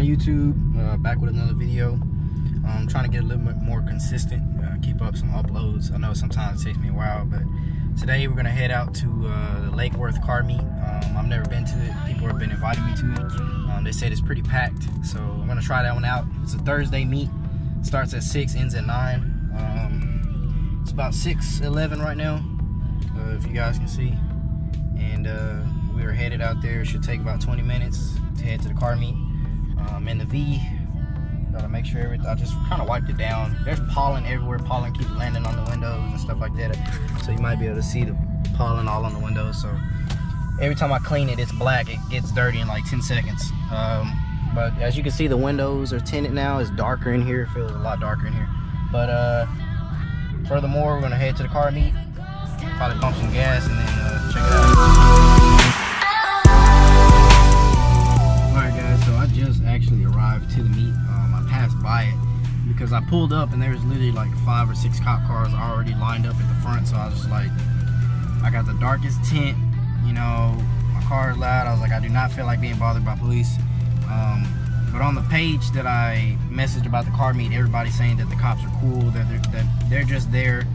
YouTube, back with another video. I'm trying to get a little bit more consistent, keep up some uploads. I know sometimes it takes me a while, but today we're gonna head out to the Lake Worth car meet. I've never been to it. People have been inviting me to it. They said it's pretty packed, so I'm gonna try that one out. It's a Thursday meet. Starts at 6, ends at 9. It's about 6:11 right now, if you guys can see. And we are headed out there. It should take about 20 minutes to head to the car meet. In the V, gotta make sure everything, I just kind of wiped it down. There's pollen everywhere. Pollen keeps landing on the windows and stuff like that. So you might be able to see the pollen all on the windows. So every time I clean it, it's black. It gets dirty in like 10 seconds. But as you can see, the windows are tinted now. It's darker in here. It feels a lot darker in here. But furthermore, we're gonna head to the car meet. Probably pump some gas and then check it out. Alright guys, so I just actually arrived to the meet. I passed by it because I pulled up and there was literally like 5 or 6 cop cars already lined up at the front. So I was just like, I got the darkest tint, you know, my car is loud. I was like, I do not feel like being bothered by police. But on the page that I messaged about the car meet, everybody's saying that the cops are cool, that they're just there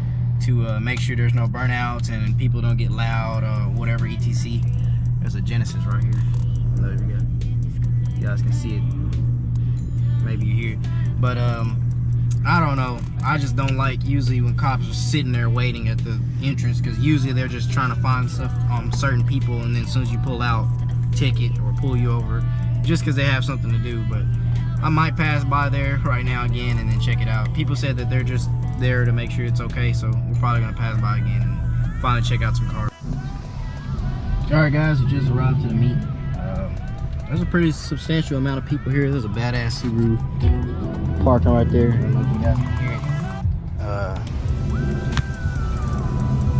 to make sure there's no burnouts and people don't get loud or whatever, etc. There's a Genesis right here. I don't know if you guys can see it. Maybe you hear it. But I don't know. I just don't like usually when cops are sitting there waiting at the entrance, because usually they're just trying to find stuff on certain people, and then as soon as you pull out, ticket or pull you over just because they have something to do. But I might pass by there right now again and then check it out. People said that they're just there to make sure it's okay, so we're probably gonna pass by again and finally check out some cars. Alright guys, we just arrived to the meet. There's a pretty substantial amount of people here. There's a badass Subaru parking right there. I don't know if you guys can hear it.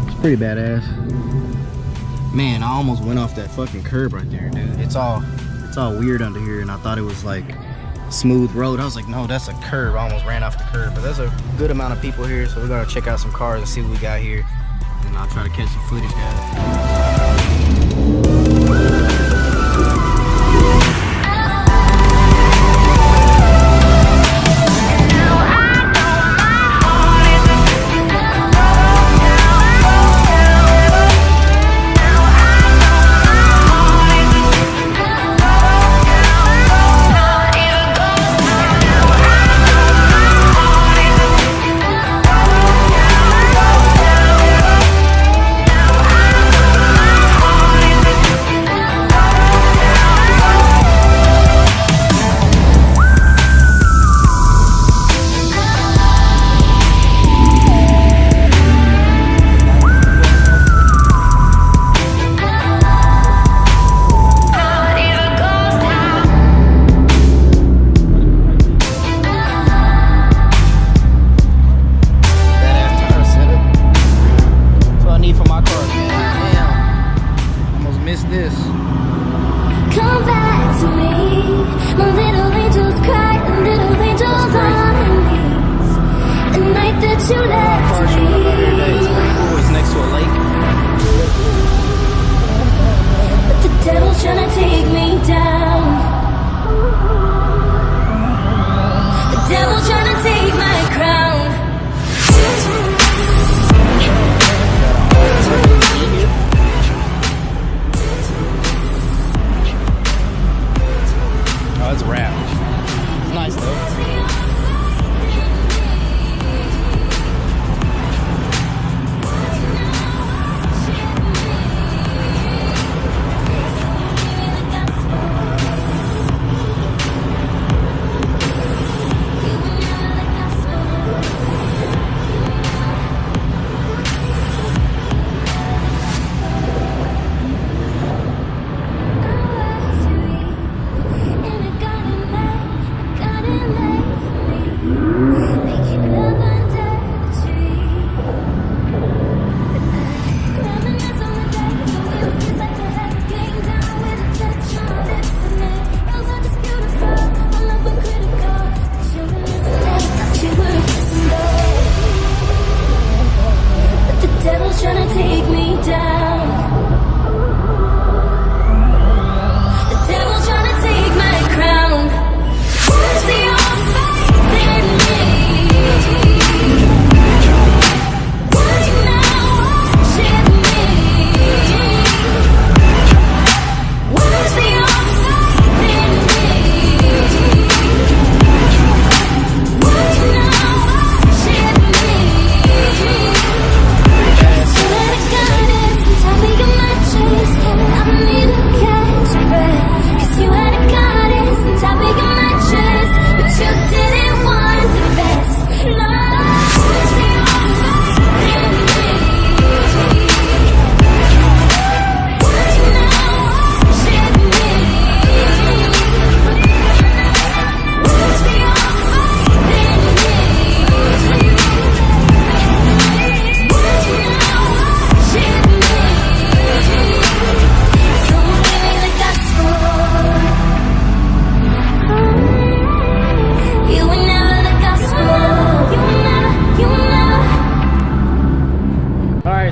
It's pretty badass. Man, I almost went off that fucking curb right there, dude. It's all weird under here, and I thought it was like smooth road. I was like, no, that's a curb. I almost ran off the curb. But there's a good amount of people here, so we're gonna check out some cars and see what we got here, and I'll try to catch some footage, guys.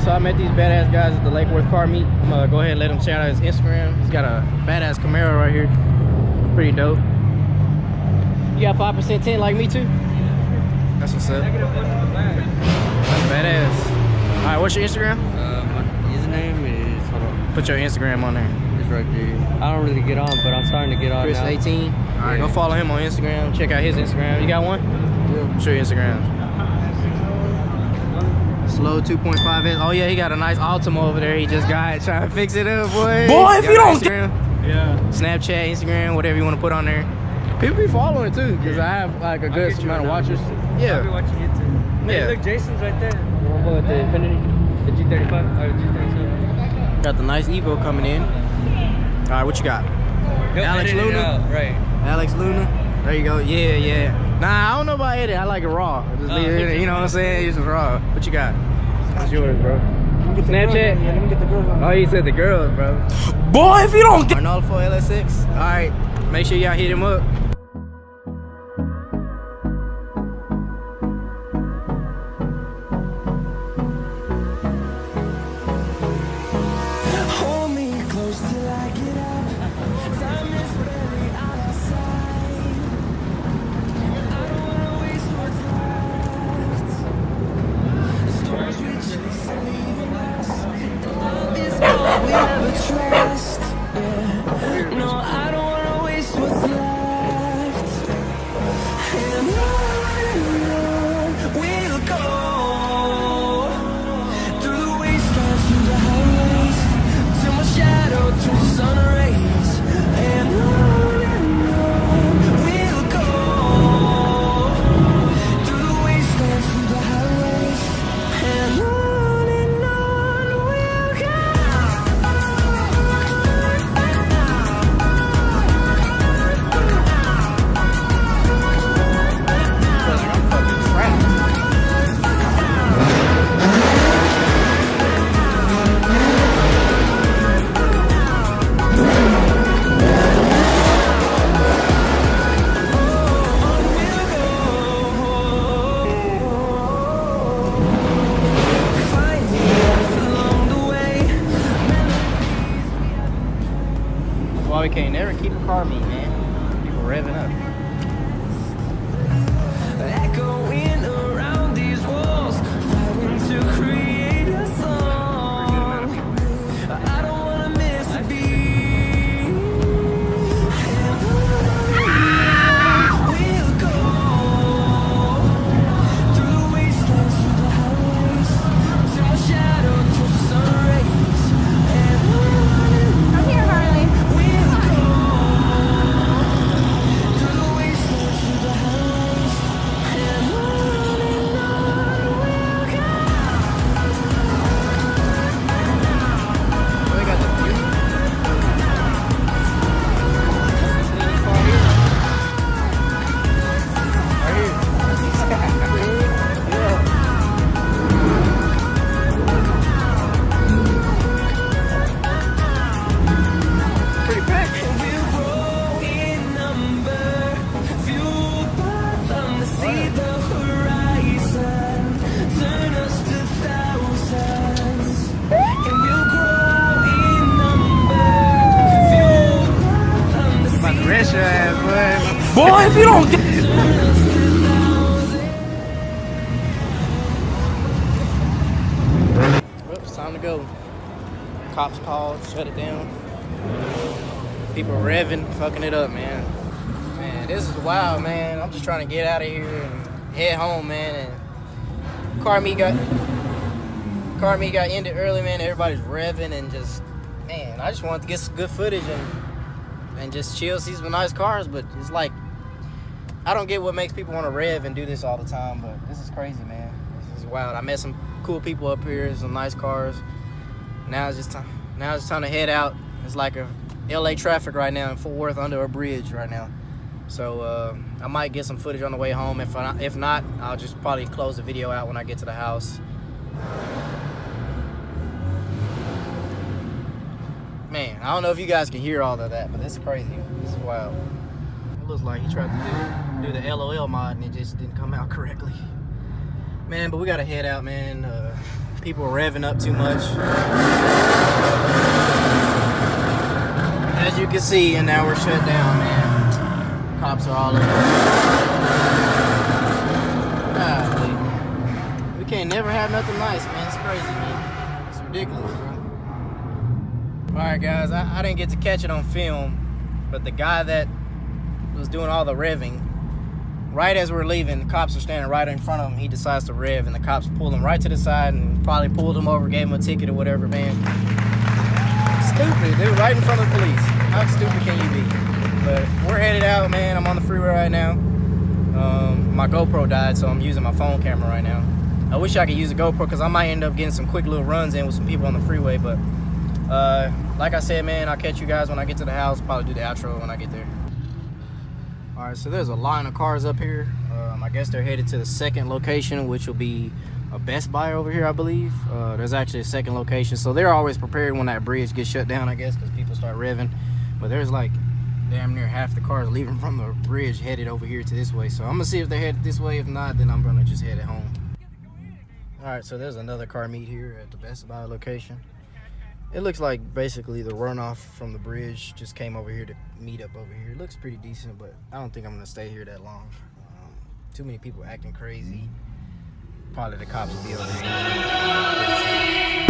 so I met these badass guys at the Lake Worth car meet. I'm gonna go ahead and let him shout out his Instagram. He's got a badass Camaro right here. Pretty dope. You got 5% tint like me too? That's what's up. That's badass. All right, what's your Instagram? My username is, hold on, Put your Instagram on there. it's right there. I don't really get on, but I'm starting to get on now. Chris18. All right, go follow him on Instagram. Check out his Instagram. You got one? Yeah. Show your Instagram. Slow 2.5S. Oh yeah, he got a nice Altima over there. He just got trying to fix it up, boy. Boy, if you don't Instagram, Snapchat, Instagram, whatever you want to put on there. People be following too, because I have like a good amount of watchers. I'll be Yeah. watching you too. Hey, Yeah. look, Jason's right there. The one with the Infinity, the G35 or G37. Got the nice Evo coming in. All right, what you got? He'll Alex edit it Luna? out, right? Alex Luna. There you go. Yeah, yeah. Nah, I don't know about edit. I like it raw. Just leave it in it. You know what I'm saying? It's just raw. What you got? What's yours, bro? Snapchat? Yeah, let me get the girls on. Oh, you said the girls, bro. Boy, if you don't get Arnolfo LS6. All right, make sure y'all hit him up. Hold me close till I get up. Time is barely on our side. I don't wanna waste what's left. The storms we chase are leaving us. The love is all we ever trust. Yeah. No, I don't wanna waste what's left. And on we'll go. Through the wastelands, through the highways, till my shadow turns to sun rays. And on we'll go. Through the wastelands, through the highways, and on we'll go. Why we can't never keep a car meet, man. People revving up. Echoing around these walls, fighting to create a song. I don't wanna miss a beat. And on we'll go. Through the wastelands, through the highways, till my shadow turns to sun rays. And Come here, Harley. we'll go. Through the wastelands, through the highways, and on we'll go. Oh, they got the view. Right here. Pretty packed. We'll grow in number, fueled by them to see the horizon, turn us to thousands. And we'll grow in number, fueled by them to About see to rest your ass, boy. boy, if you don't get turn us to thousands. Well, it's time to go. Cops called, shut it down. People revving, fucking it up, man. Man, this is wild, man. I'm just trying to get out of here and head home, man. And car meet got ended early, man. Everybody's revving and just, man, I just wanted to get some good footage and just chill, see some nice cars. But it's like, I don't get what makes people want to rev and do this all the time, but this is crazy, man. This is wild. I met some cool people up here, some nice cars. Now it's just time to head out. It's like a LA traffic right now in Fort Worth under a bridge right now. So I might get some footage on the way home. If not, I'll just probably close the video out when I get to the house. Man, I don't know if you guys can hear all of that, but this is crazy. This is wild. It looks like he tried to do the LOL mod and it just didn't come out correctly. Man, but we gotta head out, man. People revving up too much. As you can see, and now we're shut down, man. Cops are all over. Golly. We can't never have nothing nice, man. It's crazy, man. It's ridiculous, bro. Alright, guys, I didn't get to catch it on film, but the guy that was doing all the revving, right as we're leaving, the cops are standing right in front of him. He decides to rev, and the cops pulled him right to the side and probably pulled him over, gave him a ticket or whatever, man. Stupid, dude, right in front of the police. How stupid can you be? But we're headed out, man. I'm on the freeway right now. My GoPro died, so I'm using my phone camera right now. I wish I could use a GoPro because I might end up getting some quick little runs in with some people on the freeway, but like I said, man, I'll catch you guys when I get to the house. Probably do the outro when I get there. All right, so there's a line of cars up here. I guess they're headed to the second location, which will be a Best Buy over here, I believe. There's actually a second location, so they're always prepared when that bridge gets shut down, I guess, because people start revving. But there's like damn near half the cars leaving from the bridge headed over here to this way. So I'm gonna see if they're headed this way. If not, then I'm gonna just head it home. All right, so there's another car meet here at the Best Buy location. It looks like basically the runoff from the bridge just came over here to meet up over here. It looks pretty decent, but I don't think I'm gonna stay here that long. Too many people acting crazy. Probably the cops will be over here.